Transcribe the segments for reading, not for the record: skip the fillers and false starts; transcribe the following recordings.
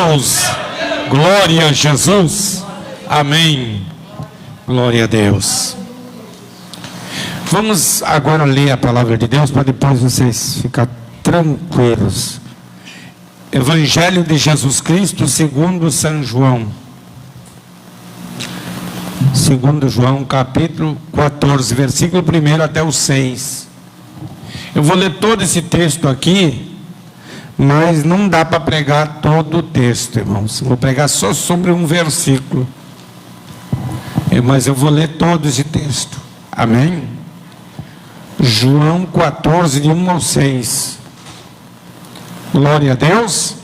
Deus. Glória a Jesus. Amém. Glória a Deus. Vamos agora ler a palavra de Deus para depois vocês ficarem tranquilos. Evangelho de Jesus Cristo segundo São João. Segundo João, capítulo 14, versículo 1 até o 6. Eu vou ler todo esse texto aqui, mas não dá para pregar todo o texto, irmãos. Vou pregar só sobre um versículo. Mas eu vou ler todo esse texto. Amém? João 14, de 1 ao 6. Glória a Deus.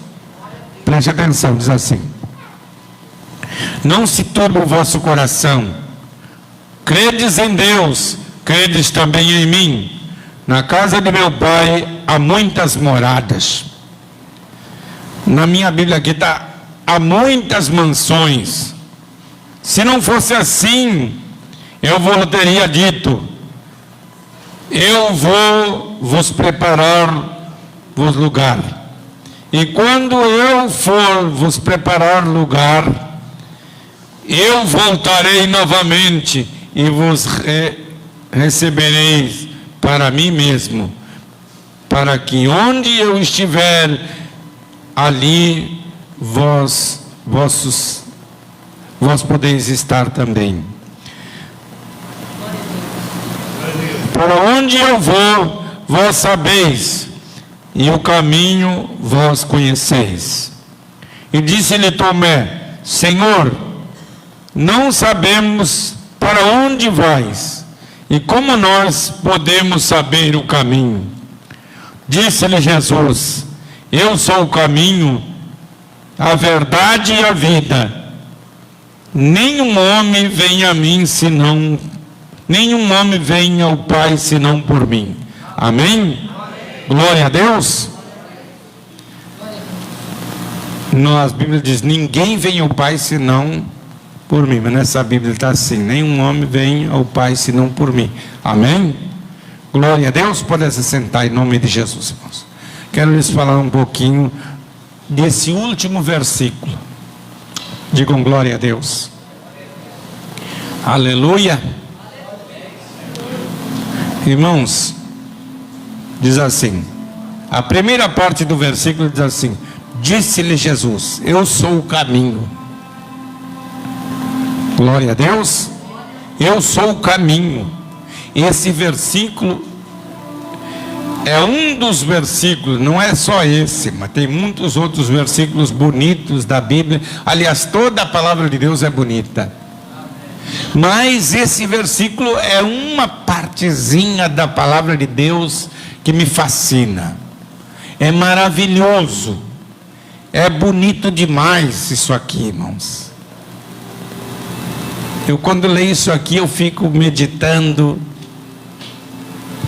Preste atenção, diz assim: não se turbe o vosso coração. Credes em Deus, credes também em mim. Na casa de meu pai há muitas moradas. Na minha Bíblia aqui está: há muitas mansões. Se não fosse assim, eu vos teria dito: eu vou vos preparar vos lugar. E quando eu for vos preparar lugar, eu voltarei novamente e vos recebereis para mim mesmo, para que onde eu estiver, ali vós podeis estar também. Para onde eu vou, vós sabeis, e o caminho vós conheceis. E disse-lhe Tomé: Senhor, não sabemos para onde vais, e como nós podemos saber o caminho? Disse-lhe Jesus: eu sou o caminho, a verdade e a vida. Nenhum homem vem a mim senão, nenhum homem vem ao Pai senão por mim. Amém? Glória a Deus. A Bíblia diz: ninguém vem ao Pai senão por mim. Mas nessa Bíblia está assim: nenhum homem vem ao Pai senão por mim. Amém? Glória a Deus. Pode se sentar em nome de Jesus, irmãos. Quero lhes falar um pouquinho desse último versículo. Digam glória a Deus. Aleluia. Irmãos, diz assim, a primeira parte do versículo diz assim: disse-lhe Jesus: eu sou o caminho. Glória a Deus. Eu sou o caminho. Esse versículo é um dos versículos, não é só esse, mas tem muitos outros versículos bonitos da Bíblia. Aliás, toda a palavra de Deus é bonita, mas esse versículo é uma partezinha da palavra de Deus que me fascina. É maravilhoso, é bonito demais isso aqui, irmãos. Eu quando leio isso aqui, eu fico meditando.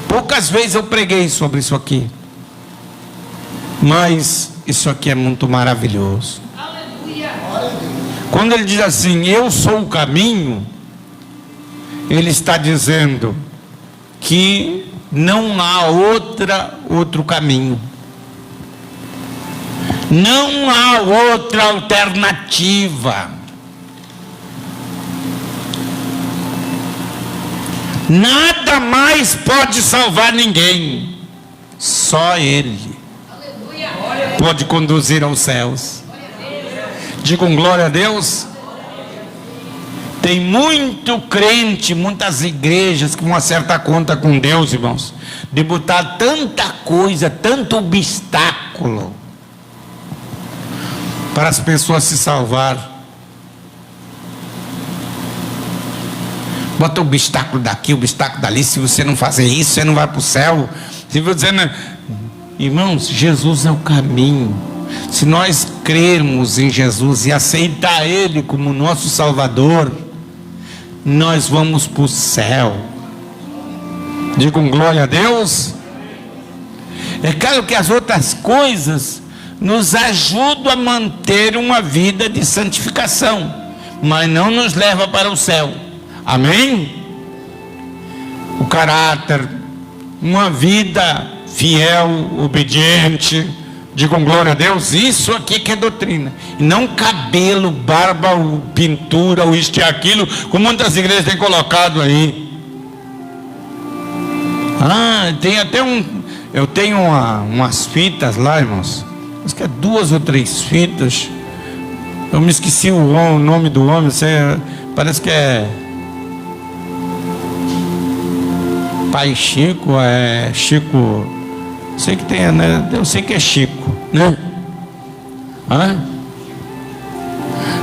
Poucas vezes eu preguei sobre isso aqui, mas isso aqui é muito maravilhoso. Quando ele diz assim: eu sou o caminho, ele está dizendo que não há outro caminho, não há outra alternativa. Nada mais pode salvar ninguém, só Ele pode conduzir aos céus. Digam glória a Deus. Tem muito crente, muitas igrejas que vão acertar conta com Deus, irmãos, de botar tanta coisa, tanto obstáculo para as pessoas se salvar. Bota o obstáculo daqui, o obstáculo dali. Se você não fazer isso, você não vai para o céu. Se você não... Irmãos, Jesus é o caminho. Se nós crermos em Jesus e aceitar Ele como nosso Salvador, nós vamos para o céu. Digam glória a Deus. É claro que as outras coisas nos ajudam a manter uma vida de santificação, mas não nos leva para o céu. Amém? O caráter, uma vida fiel, obediente, Digam glória a Deus. Isso aqui que é doutrina. E não cabelo, barba, pintura, ou isto e aquilo, como muitas igrejas têm colocado aí. Tem até eu tenho umas fitas lá, irmãos. Acho que é 2 ou 3 fitas. Eu me esqueci o nome do homem. Parece que é Pai Chico, é Chico. Sei que tem, né? Eu sei que é Chico, né?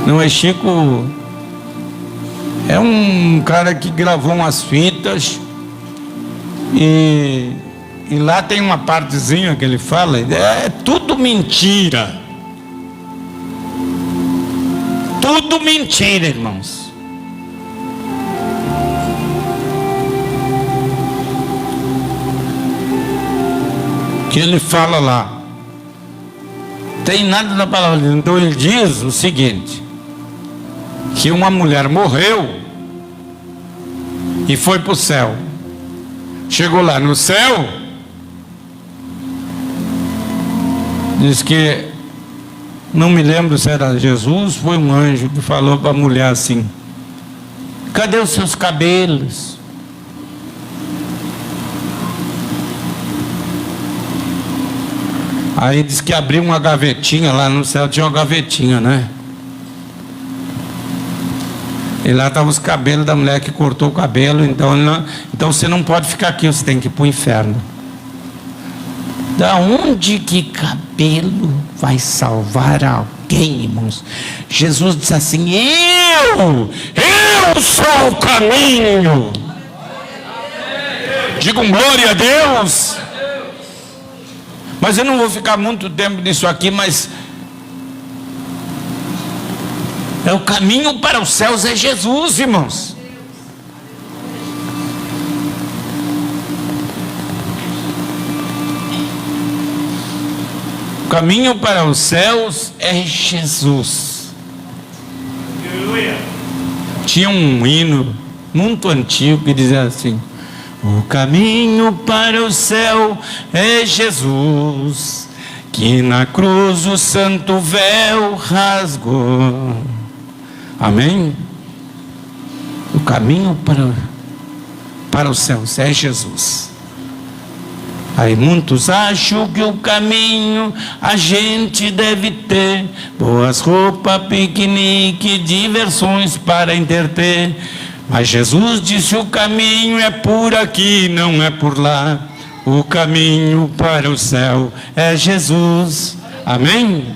Não é Chico. É um cara que gravou umas fitas. E lá tem uma partezinha que ele fala. É tudo mentira. Tudo mentira, irmãos. Que ele fala lá, tem nada da palavra de Deus. Então ele diz o seguinte: que uma mulher morreu e foi para o céu. Chegou lá no céu, diz que, não me lembro se era Jesus, foi um anjo que falou para a mulher assim: cadê os seus cabelos? Aí diz que abriu uma gavetinha lá no céu, tinha uma gavetinha, né? E lá estavam os cabelos da mulher que cortou o cabelo. Então você não pode ficar aqui, você tem que ir para o inferno. Da onde que cabelo vai salvar alguém, irmãos? Jesus disse assim: eu sou o caminho. Digam glória a Deus. Mas eu não vou ficar muito tempo nisso aqui, mas o caminho para os céus é Jesus, irmãos. O caminho para os céus é Jesus. Tinha um hino muito antigo que dizia assim: o caminho para o céu é Jesus, que na cruz o santo véu rasgou. Amém? O caminho para os céus é Jesus. Aí muitos acham que o caminho a gente deve ter boas roupas, piquenique, diversões para entreter. Mas Jesus disse: o caminho é por aqui, não é por lá. O caminho para o céu é Jesus. Amém?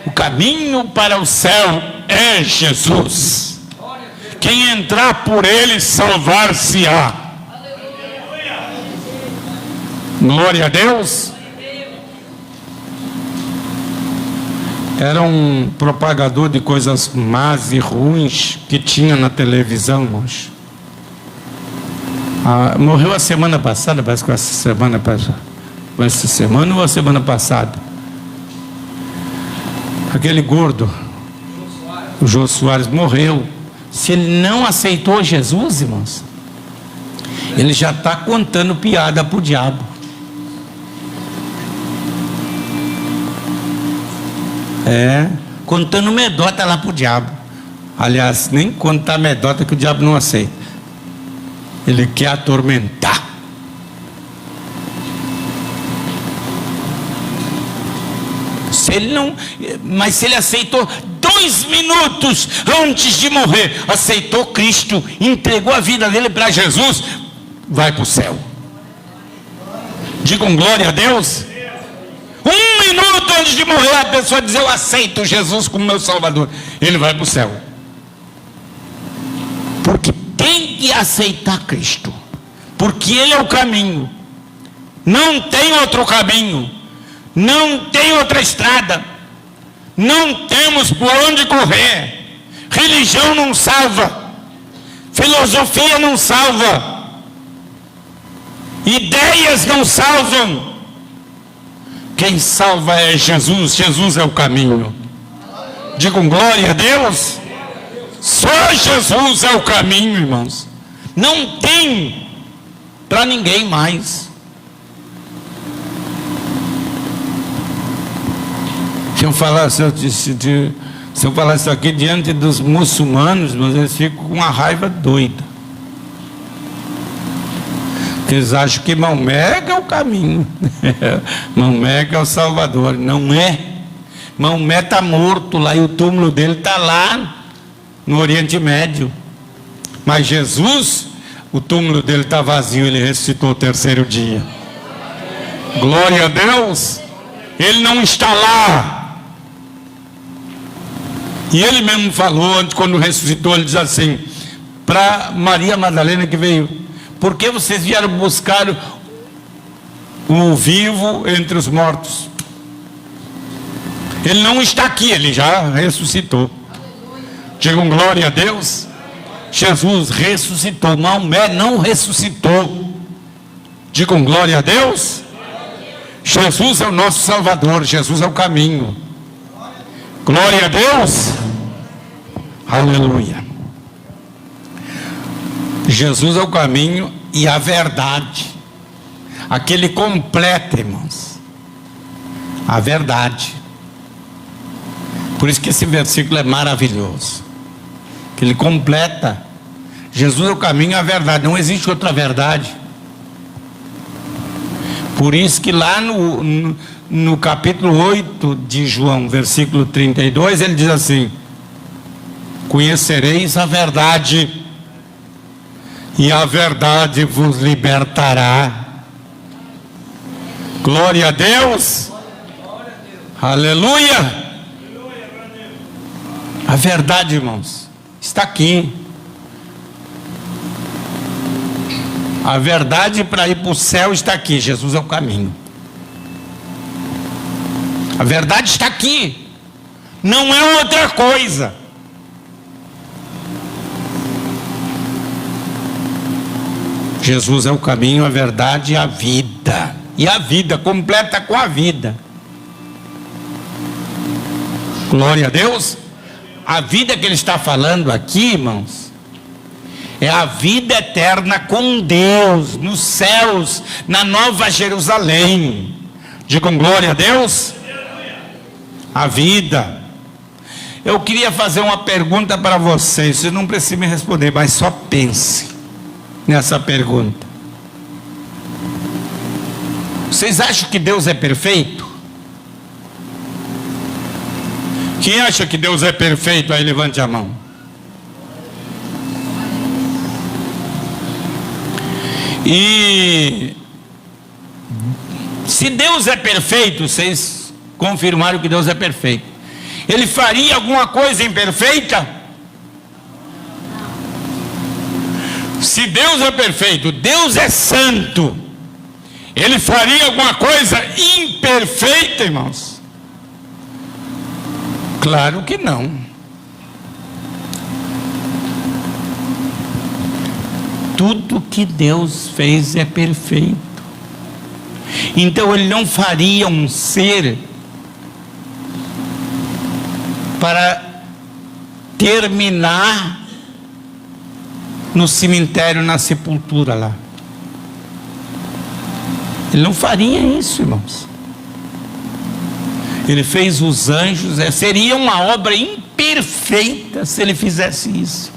O caminho para o céu é Jesus. Quem entrar por ele salvar-se-á. Glória a Deus. Era um propagador de coisas más e ruins que tinha na televisão, irmãos. Morreu a semana passada, parece que essa semana ou a semana passada. Aquele gordo, o Jô Soares, morreu. Se ele não aceitou Jesus, irmãos, ele já está contando piada para o diabo. Contando medota lá para o diabo. Aliás, nem contar medota que o diabo não aceita. Ele quer atormentar. Mas se ele aceitou 2 minutos antes de morrer, aceitou Cristo, entregou a vida dele para Jesus, vai para o céu. Digam glória a Deus. 1 minuto antes de morrer, a pessoa diz: eu aceito Jesus como meu Salvador, ele vai para o céu. Porque tem que aceitar Cristo, porque ele é o caminho. Não tem outro caminho, não tem outra estrada, não temos por onde correr. Religião não salva, filosofia não salva, ideias não salvam. Quem salva é Jesus. Jesus é o caminho. Digam glória a Deus. Só Jesus é o caminho, irmãos. Não tem para ninguém mais. Se eu falar, se eu falar isso aqui diante dos muçulmanos, mas eles ficam com uma raiva doida. Eles acham que Maomé é o caminho. Maomé é o Salvador. Não é. Maomé está morto lá e o túmulo dele está lá no Oriente Médio. Mas Jesus, o túmulo dele está vazio, ele ressuscitou o terceiro dia. Glória a Deus. Ele não está lá. E ele mesmo falou, quando ressuscitou, ele diz assim, para Maria Madalena que veio: por que vocês vieram buscar o vivo entre os mortos? Ele não está aqui, ele já ressuscitou. Digam glória a Deus. Jesus ressuscitou, Maomé não ressuscitou. Digam glória a Deus. Jesus é o nosso Salvador, Jesus é o caminho. Glória a Deus. Aleluia. Jesus é o caminho e a verdade. Aquele completa, irmãos, a verdade. Por isso que esse versículo é maravilhoso, que ele completa. Jesus é o caminho e a verdade, não existe outra verdade. Por isso que lá no capítulo 8 de João, versículo 32, ele diz assim: conhecereis a verdade, e a verdade vos libertará. Glória a Deus. Aleluia. A verdade, irmãos, está aqui. A verdade para ir para o céu está aqui. Jesus é o caminho. A verdade está aqui. Não é outra coisa. Jesus é o caminho, a verdade e a vida. E a vida completa com a vida. Glória a Deus. A vida que ele está falando aqui, irmãos, é a vida eterna com Deus, nos céus, na Nova Jerusalém. Digam glória a Deus. A vida. Eu queria fazer uma pergunta para vocês. Vocês não precisam me responder, mas só pense nessa pergunta. Vocês acham que Deus é perfeito? Quem acha que Deus é perfeito, aí levante a mão. E se Deus é perfeito, vocês confirmaram que Deus é perfeito, ele faria alguma coisa imperfeita? Se Deus é perfeito, Deus é santo, ele faria alguma coisa imperfeita, irmãos? Claro que não. Tudo que Deus fez é perfeito. Então ele não faria um ser para terminar no cemitério, na sepultura lá. Ele não faria isso, irmãos. Ele fez os anjos, seria uma obra imperfeita se ele fizesse isso.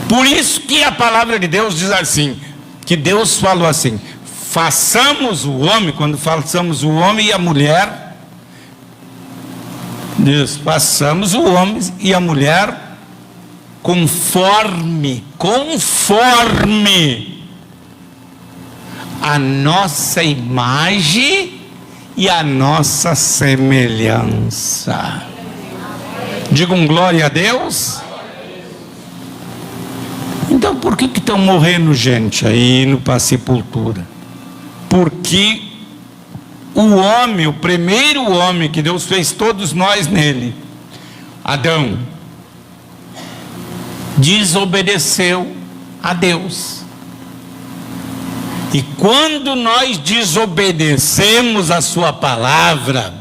Por isso que a palavra de Deus diz assim, que Deus falou assim: façamos o homem, quando façamos o homem e a mulher, diz, façamos o homem e a mulher conforme a nossa imagem e a nossa semelhança. Digam glória a Deus. Então por que estão morrendo gente aí indo para a sepultura? Porque o homem, o primeiro homem que Deus fez todos nós nele, Adão, desobedeceu a Deus. E quando nós desobedecemos a sua palavra,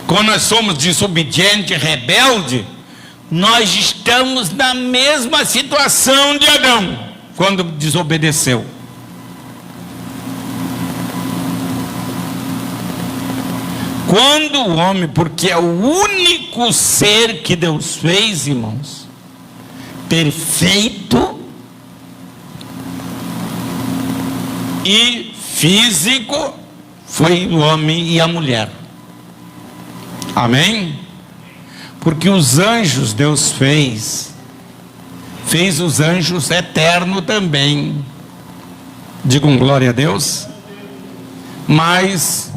quando nós somos desobedientes, rebeldes, nós estamos na mesma situação de Adão. quando desobedeceu. Quando o homem, porque é o único ser que Deus fez, irmãos, perfeito e físico, foi o homem e a mulher. Amém? Porque os anjos Deus fez os anjos eternos também. Digam glória a Deus. Mas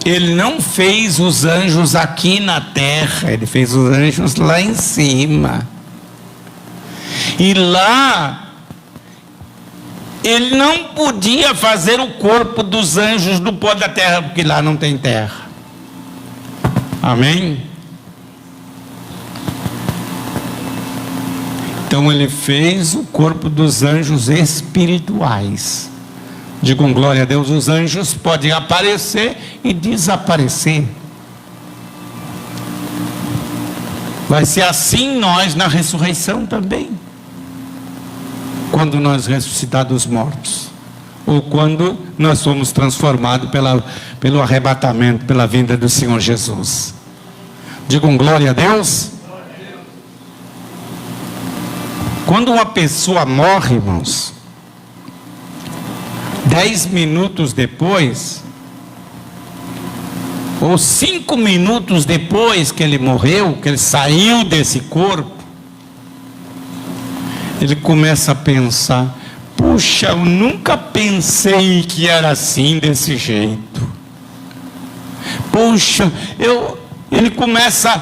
Ele não fez os anjos aqui na terra, Ele fez os anjos lá em cima. E lá, Ele não podia fazer o corpo dos anjos do pó da terra, porque lá não tem terra. Amém? Então Ele fez o corpo dos anjos espirituais. Digam glória a Deus. Os anjos podem aparecer e desaparecer. Vai ser assim nós na ressurreição também. Quando nós ressuscitar dos mortos, ou quando nós somos transformados pelo arrebatamento, pela vinda do Senhor Jesus. Digam glória a Deus. Quando uma pessoa morre, irmãos, 10 minutos depois, ou 5 minutos depois que ele morreu, que ele saiu desse corpo, ele começa a pensar: puxa, eu nunca pensei que era assim, desse jeito. Puxa, ele começa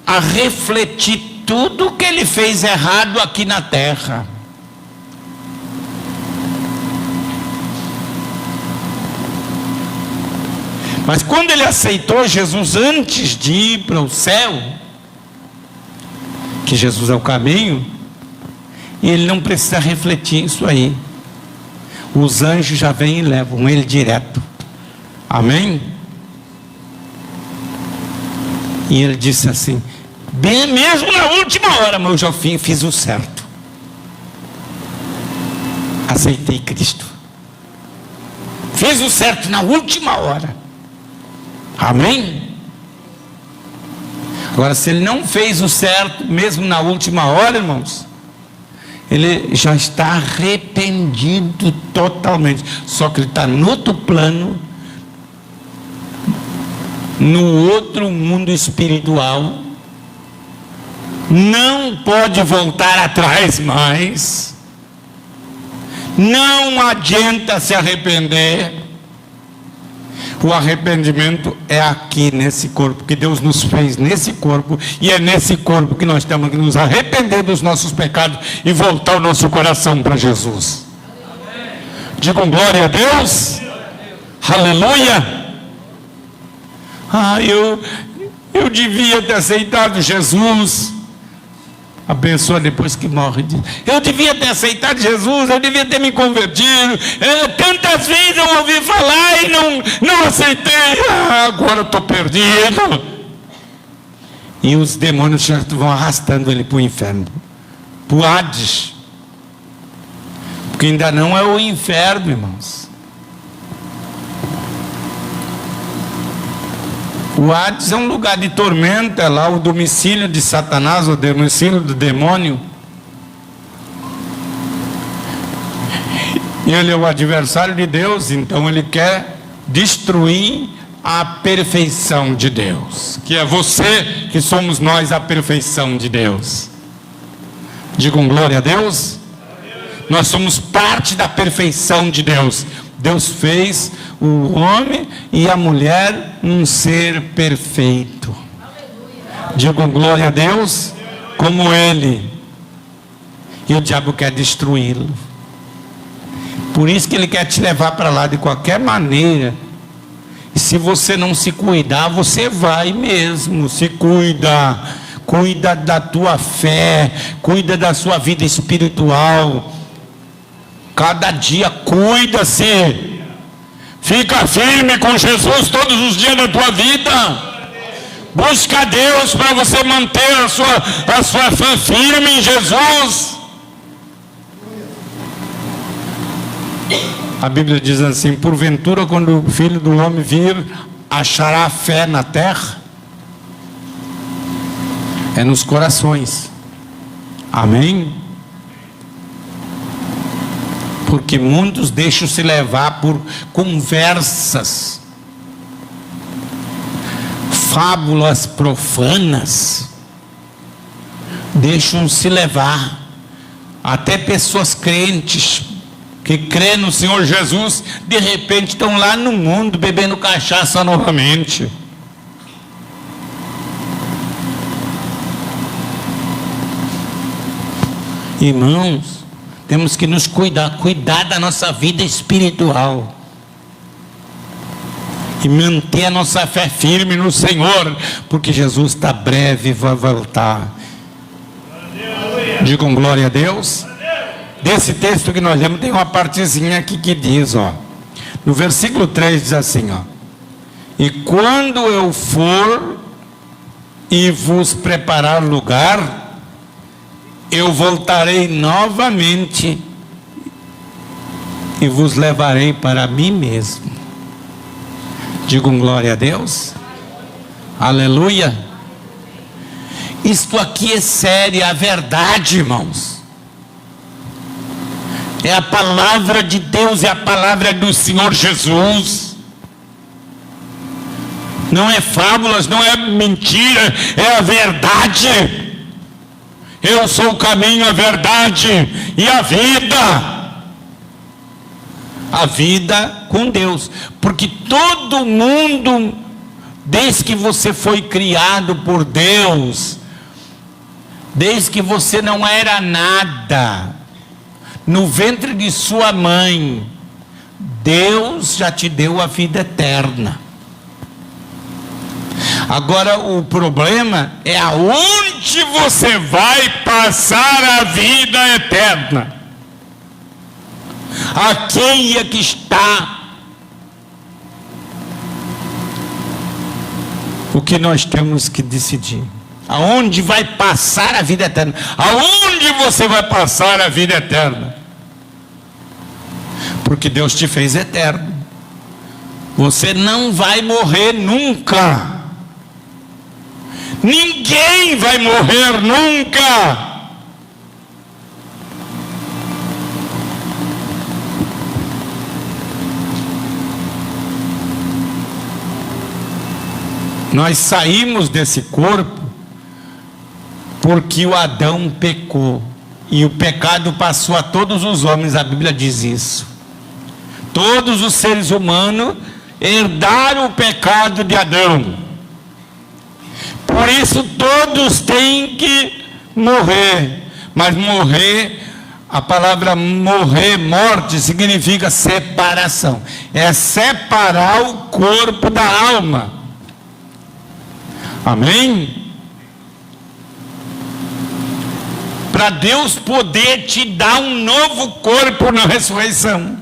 a refletir tudo que ele fez errado aqui na terra. Mas quando ele aceitou Jesus antes de ir para o céu, que Jesus é o caminho, ele não precisa refletir isso aí. Os anjos já vêm e levam ele direto. Amém? E ele disse assim: bem, mesmo na última hora, mas eu já fiz o certo. Aceitei Cristo. Fiz o certo na última hora. Amém? Agora, se ele não fez o certo, mesmo na última hora, irmãos, ele já está arrependido totalmente. Só que ele está no outro plano, no outro mundo espiritual. Não pode voltar atrás mais. Não adianta se arrepender. O arrependimento é aqui nesse corpo que Deus nos fez, nesse corpo, e é nesse corpo que nós temos que nos arrepender dos nossos pecados e voltar o nosso coração para Jesus. Amém. Digam glória a Deus. Aleluia. Eu devia ter aceitado Jesus. A pessoa depois que morre diz: eu devia ter aceitado Jesus, eu devia ter me convertido. Tantas vezes eu ouvi falar e não aceitei. Agora eu estou perdido. E os demônios já vão arrastando ele para o inferno, para o Hades. Porque ainda não é o inferno, irmãos. O Hades é um lugar de tormenta, é lá o domicílio de Satanás, o domicílio do demônio. E ele é o adversário de Deus, então ele quer destruir a perfeição de Deus. Que é você, que somos nós a perfeição de Deus. Digam glória a Deus. Nós somos parte da perfeição de Deus. Deus fez o homem e a mulher um ser perfeito. Digam glória a Deus, como Ele. E o diabo quer destruí-lo. Por isso que ele quer te levar para lá de qualquer maneira. E se você não se cuidar, você vai mesmo. Se cuida. Cuida da tua fé. Cuida da sua vida espiritual. Cada dia cuida-se. Fica firme com Jesus todos os dias da tua vida. Busca Deus para você manter a sua fé firme em Jesus. A Bíblia diz assim: porventura, quando o Filho do Homem vir, achará fé na terra? É nos corações. Amém? Porque muitos deixam se levar por conversas, fábulas profanas, deixam se levar. Até pessoas crentes que crê no Senhor Jesus, de repente estão lá no mundo bebendo cachaça novamente. Irmãos, temos que nos cuidar da nossa vida espiritual e manter a nossa fé firme no Senhor, porque Jesus está breve e vai voltar. Digam glória a Deus. Desse texto que nós lemos, tem uma partezinha aqui que diz, no versículo 3 diz assim, e quando eu for e vos preparar lugar, eu voltarei novamente e vos levarei para mim mesmo. Digam glória a Deus. Aleluia. Isto aqui é sério, é a verdade, irmãos. É a palavra de Deus, é a palavra do Senhor Jesus. Não é fábulas, não é mentira, é a verdade. Eu sou o caminho, a verdade e a vida. A vida com Deus. Porque todo mundo, desde que você foi criado por Deus, desde que você não era nada, no ventre de sua mãe, Deus já te deu a vida eterna. Agora o problema é aonde você vai passar a vida eterna. A quem é que está? O que nós temos que decidir? Aonde vai passar a vida eterna? Aonde você vai passar a vida eterna? Porque Deus te fez eterno. Você não vai morrer nunca. Ninguém vai morrer nunca. Nós saímos desse corpo porque o Adão pecou. E o pecado passou a todos os homens, a Bíblia diz isso. Todos os seres humanos herdaram o pecado de Adão. Por isso todos têm que morrer. Mas morrer, a palavra morrer, morte, significa separação. É separar o corpo da alma. Amém? Para Deus poder te dar um novo corpo na ressurreição.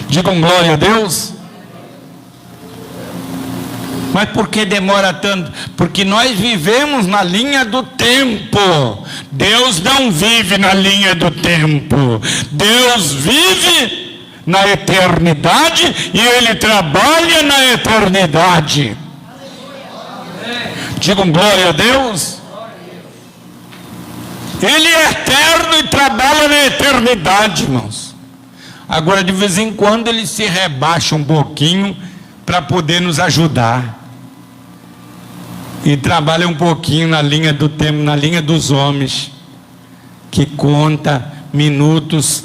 Digam glória a Deus. Mas por que demora tanto? Porque nós vivemos na linha do tempo. Deus não vive na linha do tempo. Deus vive na eternidade e Ele trabalha na eternidade. Digam glória a Deus. Ele é eterno e trabalha na eternidade, irmãos. Agora, de vez em quando, ele se rebaixa um pouquinho para poder nos ajudar. E trabalha um pouquinho na linha do tempo, na linha dos homens, que conta minutos,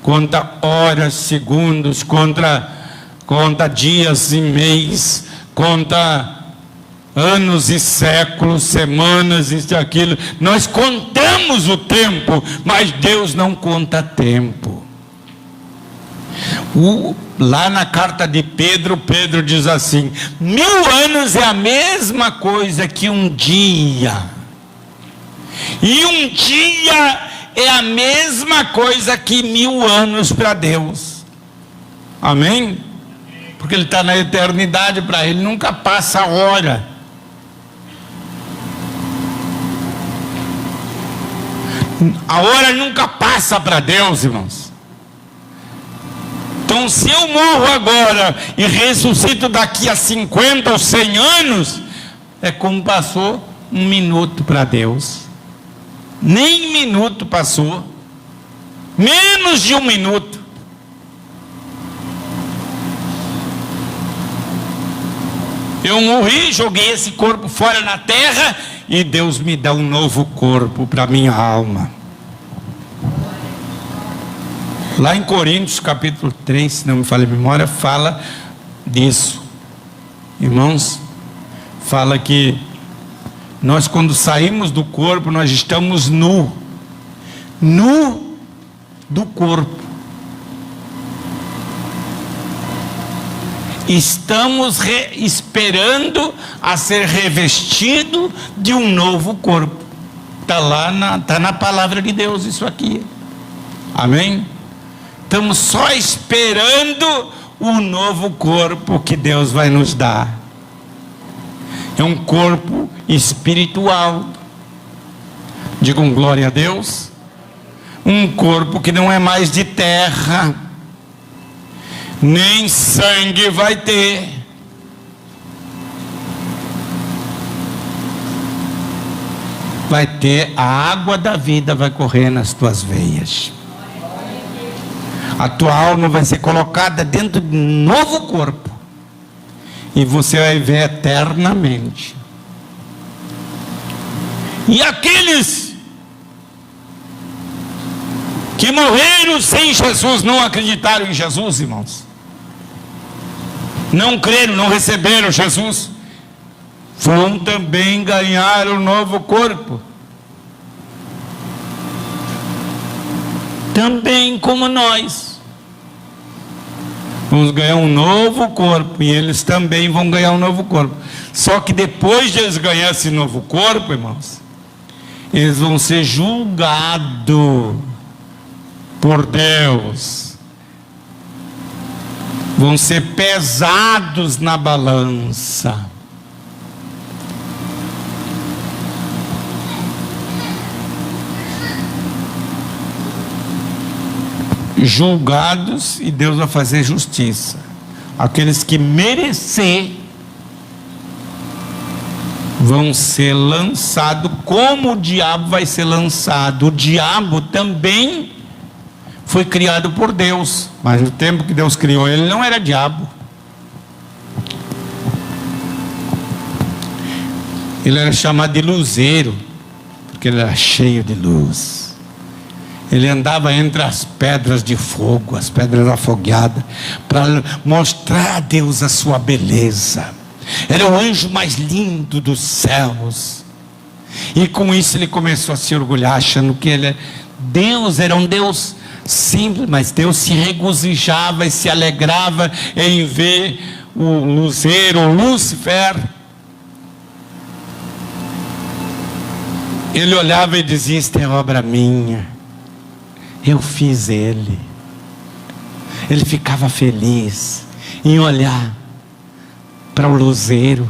conta horas, segundos, conta dias e mês, conta anos e séculos, semanas, isso e aquilo. Nós contamos o tempo, mas Deus não conta tempo. Lá na carta de Pedro, Pedro diz assim: 1000 anos é a mesma coisa que um dia, e um dia é a mesma coisa que 1000 anos para Deus. Amém? Porque Ele está na eternidade, para Ele nunca passa a hora. A hora nunca passa para Deus, irmãos. Então, se eu morro agora e ressuscito daqui a 50 ou 100 anos, é como passou um minuto para Deus. Nem minuto passou, menos de um minuto. Eu morri, joguei esse corpo fora na terra e Deus me dá um novo corpo para minha alma. Lá em Coríntios capítulo 3, se não me falha a memória, fala disso. Irmãos, fala que nós, quando saímos do corpo, nós estamos nu do corpo. Estamos esperando a ser revestido de um novo corpo. Está na palavra de Deus isso aqui. Amém? Estamos só esperando o novo corpo que Deus vai nos dar. É um corpo espiritual. Digam glória a Deus. Um corpo que não é mais de terra, nem sangue vai ter. Vai ter a água da vida, vai correr nas tuas veias. A tua alma vai ser colocada dentro de um novo corpo, e você vai ver eternamente. E aqueles que morreram sem Jesus, não acreditaram em Jesus, irmãos, não creram, não receberam Jesus, vão também ganhar um novo corpo, também como nós. Vamos ganhar um novo corpo, e eles também vão ganhar um novo corpo. Só que depois de eles ganharem esse novo corpo, irmãos, eles vão ser julgados por Deus, vão ser pesados na balança. Julgados, e Deus vai fazer justiça. Aqueles que merecer vão ser lançados, como o diabo vai ser lançado. O diabo também foi criado por Deus, mas no tempo que Deus criou ele, não era diabo. Ele era chamado de luzeiro, porque ele era cheio de luz. Ele andava entre as pedras de fogo, as pedras afogueadas, para mostrar a Deus a sua beleza. Era o anjo mais lindo dos céus. E com isso ele começou a se orgulhar, achando que ele Deus era um Deus simples, mas Deus se regozijava e se alegrava em ver o luzeiro, o Lúcifer. Ele olhava e dizia: "Isto é obra minha, eu fiz ele." Ele ficava feliz em olhar para o luzeiro,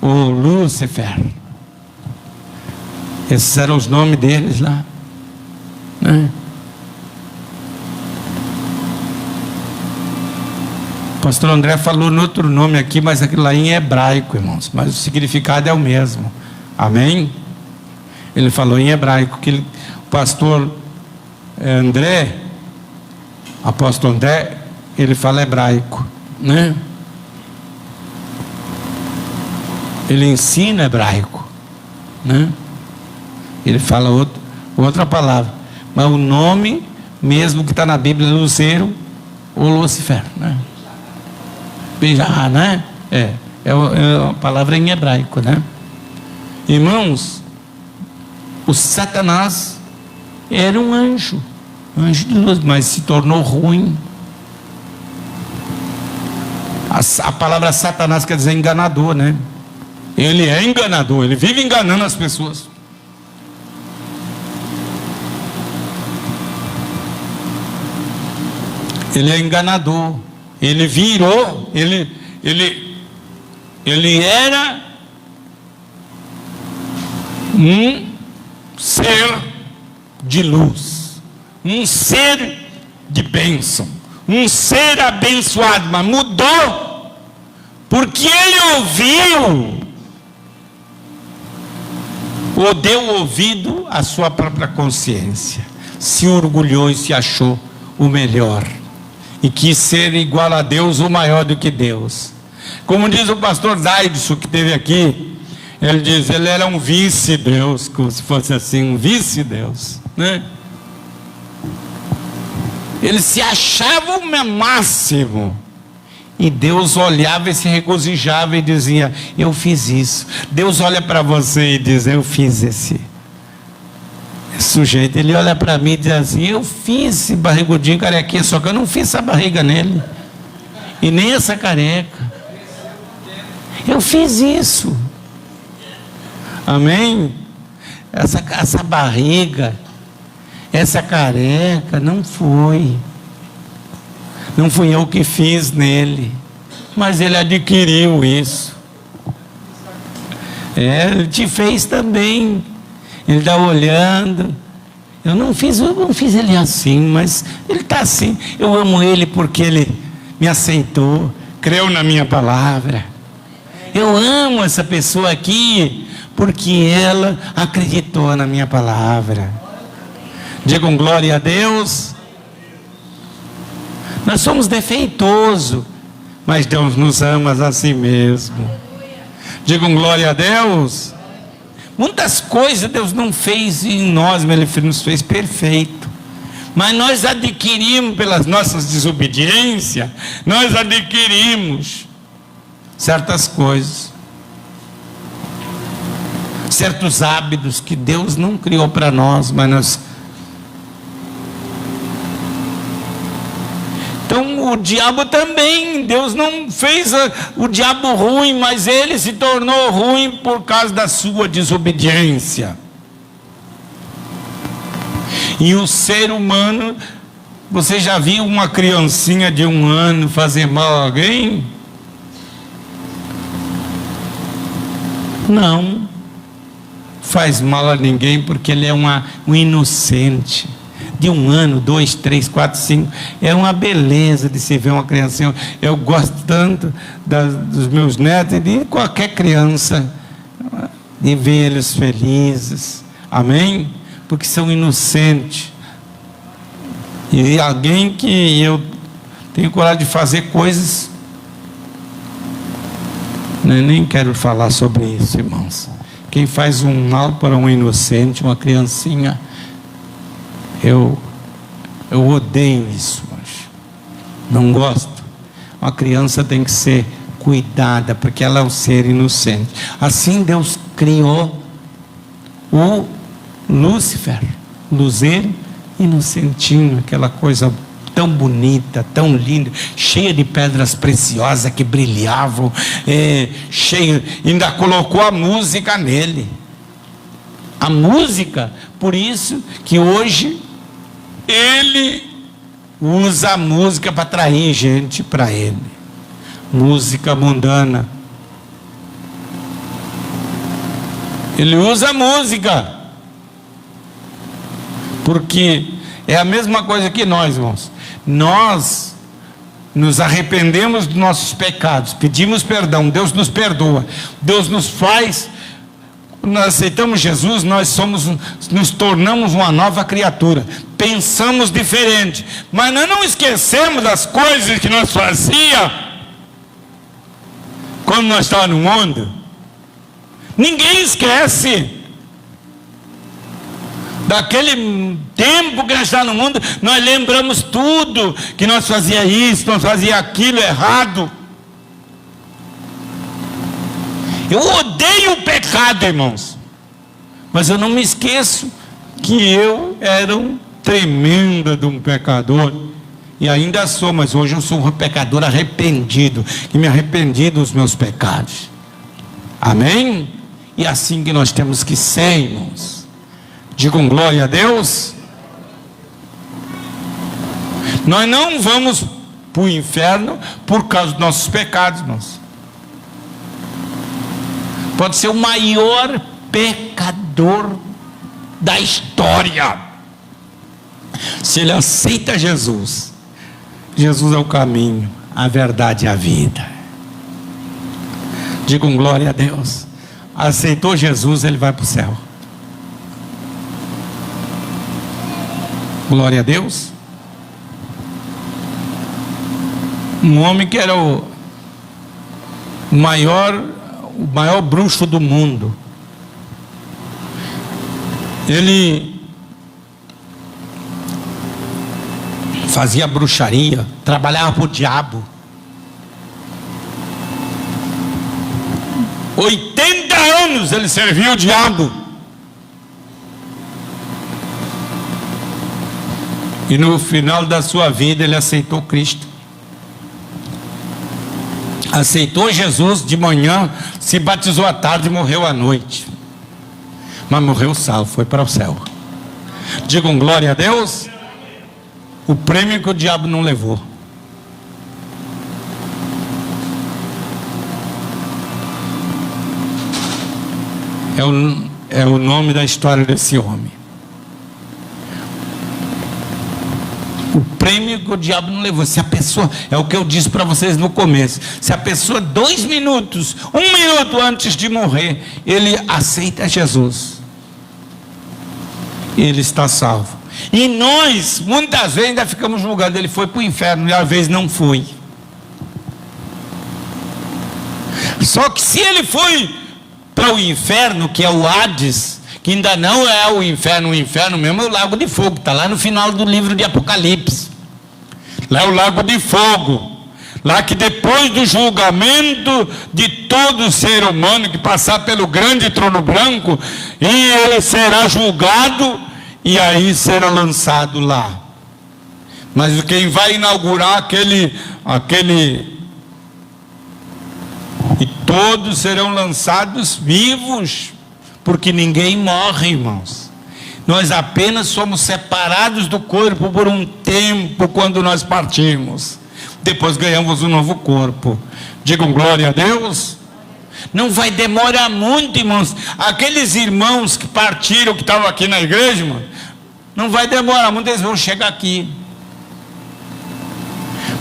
o Lúcifer. Esses eram os nomes deles lá, né? O pastor André falou no outro nome aqui, mas aquilo lá em hebraico, irmãos, mas o significado é o mesmo. Amém? Ele falou em hebraico, que o pastor André, apóstolo André, ele fala hebraico, né? Ele ensina hebraico, né? Ele fala outra palavra, mas o nome mesmo que está na Bíblia é luzeiro ou Lúcifer, né? Beijar, né? É uma palavra em hebraico, né? Irmãos, o Satanás era um anjo de luz, mas se tornou ruim. A palavra Satanás quer dizer enganador, né? Ele é enganador, ele vive enganando as pessoas. Ele é enganador. Ele virou, ele era um ser de luz, um ser de bênção, um ser abençoado, mas mudou, porque ele ouviu, ou deu ouvido à sua própria consciência, se orgulhou e se achou o melhor, e quis ser igual a Deus ou maior do que Deus. Como diz o pastor Zaidson, que esteve aqui, ele diz, ele era um vice-Deus, como se fosse assim, um vice-Deus, né? Ele se achava o máximo, e Deus olhava e se regozijava e dizia, eu fiz isso. Deus olha para você e diz, eu fiz esse sujeito. Ele olha para mim e diz assim, eu fiz esse barrigudinho carequinha, só que eu não fiz essa barriga nele, e nem essa careca. Eu fiz isso. Amém? Essa barriga, essa careca, não fui eu que fiz nele, mas ele adquiriu isso. Ele te fez também. Ele está olhando. Eu não fiz ele assim, mas ele está assim. Eu amo ele porque ele me aceitou, creu na minha palavra. Eu amo essa pessoa aqui porque ela acreditou na minha palavra. Digam glória a Deus. Nós somos defeituosos, mas Deus nos ama assim mesmo. Digam glória a Deus. Muitas coisas Deus não fez em nós, mas Ele nos fez perfeito. Mas nós adquirimos pelas nossas desobediências, nós adquirimos certas coisas, certos hábitos que Deus não criou para nós, mas nós. Então o diabo também, Deus não fez o diabo ruim, mas ele se tornou ruim por causa da sua desobediência. E o ser humano, você já viu uma criancinha de 1 ano fazer mal a alguém? Não faz mal a ninguém, porque ele é um inocente. De 1 ano, 2, 3, 4, 5, é uma beleza de se ver uma criança. Eu gosto tanto dos meus netos e de qualquer criança, de ver eles felizes, amém? Porque são inocentes. E alguém que eu tenho coragem de fazer coisas, nem quero falar sobre isso, irmãos. Quem faz um mal para um inocente, uma criancinha, eu odeio isso, não gosto. Uma criança tem que ser cuidada, porque ela é um ser inocente. Assim Deus criou o Lúcifer, luzeiro inocentinho, aquela coisa tão bonita, tão linda, cheia de pedras preciosas que brilhavam, cheio, ainda colocou a música nele. A música, por isso que hoje ele usa a música para atrair gente para ele. Música mundana. Ele usa a música, porque é a mesma coisa que nós, irmãos. Nós nos arrependemos dos nossos pecados, pedimos perdão, Deus nos perdoa, Deus nos faz. Nós aceitamos Jesus, nós nos tornamos uma nova criatura, pensamos diferente, mas nós não esquecemos das coisas que nós fazíamos quando nós estávamos no mundo. Ninguém esquece daquele tempo que nós estávamos no mundo. Nós lembramos tudo, que nós fazíamos isso, nós fazíamos aquilo errado. Eu odeio o pecado, irmãos, mas eu não me esqueço que eu era um tremendo de um pecador, e ainda sou, mas hoje eu sou um pecador arrependido, que me arrependi dos meus pecados, amém? E é assim que nós temos que ser, irmãos. Digam glória a Deus. Nós não vamos para o inferno por causa dos nossos pecados, irmãos. Pode ser o maior pecador da história, se ele aceita Jesus, Jesus é o caminho, a verdade e a vida. Digam glória a Deus. Aceitou Jesus, ele vai para o céu. Glória a Deus. Um homem que era o maior bruxo do mundo. Ele fazia bruxaria, trabalhava para o diabo. 80 anos ele serviu o diabo. E no final da sua vida ele aceitou Cristo. Aceitou Jesus de manhã, se batizou à tarde e morreu à noite. Mas morreu salvo, foi para o céu. Digam glória a Deus. O prêmio que o diabo não levou. É o nome da história desse homem. O prêmio que o diabo não levou. Se a pessoa, é o que eu disse para vocês no começo, se a pessoa 2 minutos, 1 minuto antes de morrer, ele aceita Jesus, ele está salvo. E nós, muitas vezes, ainda ficamos julgando, ele foi para o inferno, e às vezes não foi. Só que se ele foi para o inferno, que é o Hades, que ainda não é o inferno mesmo é o lago de fogo, está lá no final do livro de Apocalipse. Lá é o lago de fogo, lá que depois do julgamento de todo ser humano que passar pelo grande trono branco, e ele será julgado, e aí será lançado lá. Mas quem vai inaugurar aquele e todos serão lançados vivos, porque ninguém morre, irmãos. Nós apenas somos separados do corpo por um tempo quando nós partimos. Depois ganhamos um novo corpo. Digam glória a Deus. Não vai demorar muito, irmãos. Aqueles irmãos que partiram, que estavam aqui na igreja, irmão, não vai demorar muito, eles vão chegar aqui.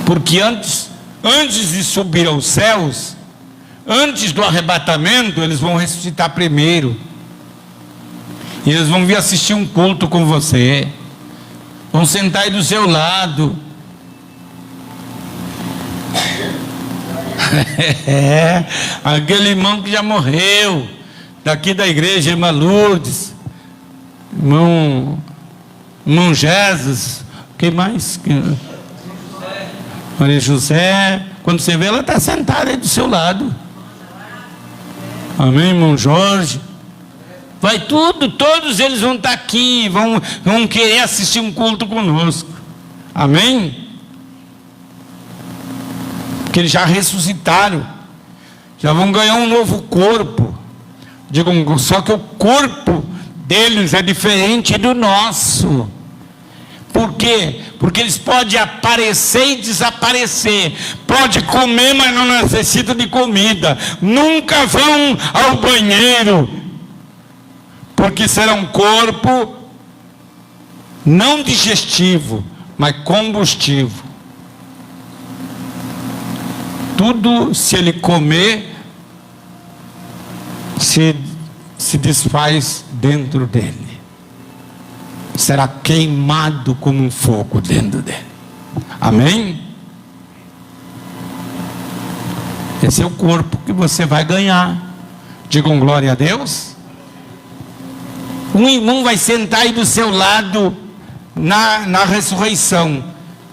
Porque antes de subir aos céus, antes do arrebatamento, eles vão ressuscitar primeiro. E eles vão vir assistir um culto com você. Vão sentar aí do seu lado. Aquele irmão que já morreu, daqui da igreja, irmã Lourdes, irmão Jesus, quem mais? Maria José. Quando você vê, ela está sentada aí do seu lado. Amém, irmão Jorge. Vai tudo, todos eles vão estar aqui, vão querer assistir um culto conosco. Amém? Porque eles já ressuscitaram, já vão ganhar um novo corpo. Digam, só que o corpo deles é diferente do nosso. Por quê? Porque eles podem aparecer e desaparecer, pode comer, mas não necessitam de comida, nunca vão ao banheiro, porque será um corpo não digestivo, mas combustível. Tudo, se ele comer, se desfaz dentro dele. Será queimado como um fogo dentro dele. Amém? Esse é o corpo que você vai ganhar. Digam glória a Deus. Um irmão vai sentar aí do seu lado na ressurreição,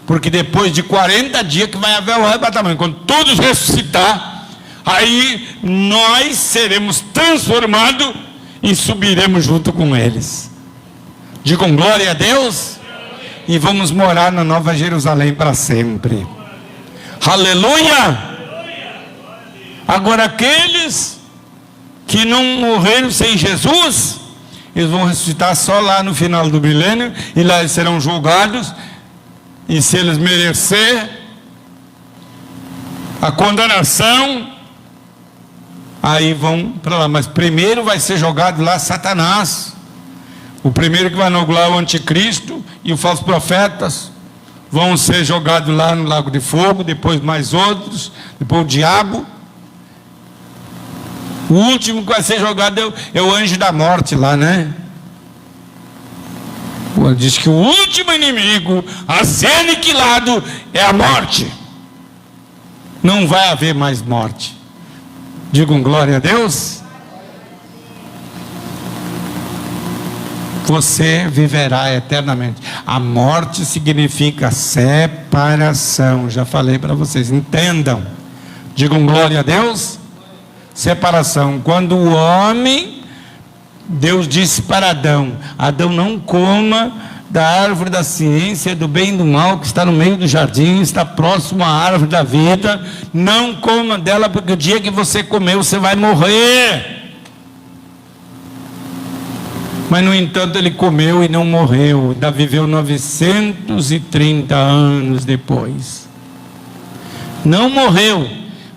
porque depois de 40 dias que vai haver o arrebatamento, quando todos ressuscitar, aí nós seremos transformados e subiremos junto com eles. Digam glória a Deus. E vamos morar na Nova Jerusalém para sempre. Aleluia. Agora aqueles que não morreram sem Jesus, eles vão ressuscitar só lá no final do milênio, e lá eles serão julgados, e se eles merecer a condenação, aí vão para lá. Mas primeiro vai ser jogado lá Satanás. O primeiro que vai inaugurar o anticristo e os falsos profetas vão ser jogados lá no lago de fogo, depois mais outros, depois o diabo. O último que vai ser jogado é o anjo da morte lá, né? Diz que o último inimigo a ser aniquilado é a morte. Não vai haver mais morte. Digam glória a Deus. Você viverá eternamente. A morte significa separação. Já falei para vocês, entendam. Digam glória a Deus. Separação. Quando o homem, Deus disse para Adão: Adão, não coma da árvore da ciência do bem e do mal que está no meio do jardim, está próximo à árvore da vida. Não coma dela, porque o dia que você comer, você vai morrer. Mas no entanto ele comeu e não morreu, ainda viveu 930 anos depois. Não morreu,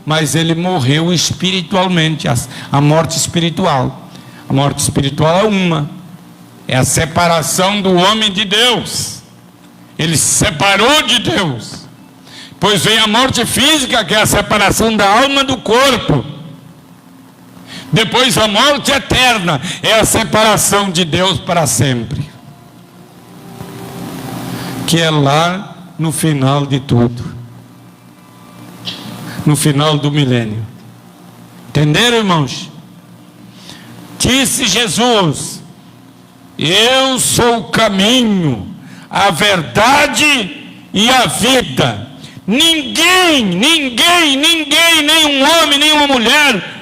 mas ele morreu espiritualmente, a morte espiritual. A morte espiritual é a separação do homem de Deus. Ele se separou de Deus. Pois vem a morte física, que é a separação da alma do corpo. Depois a morte eterna é a separação de Deus para sempre, que é lá no final de tudo, no final do milênio. Entenderam, irmãos? Disse Jesus: eu sou o caminho, a verdade e a vida. Ninguém, nenhum homem, nenhuma mulher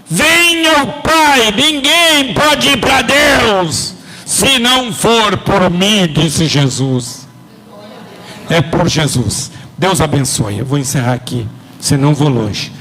vem ao Pai, ninguém pode ir para Deus se não for por mim, disse Jesus. É por Jesus. Deus abençoe. Eu vou encerrar aqui, senão vou longe.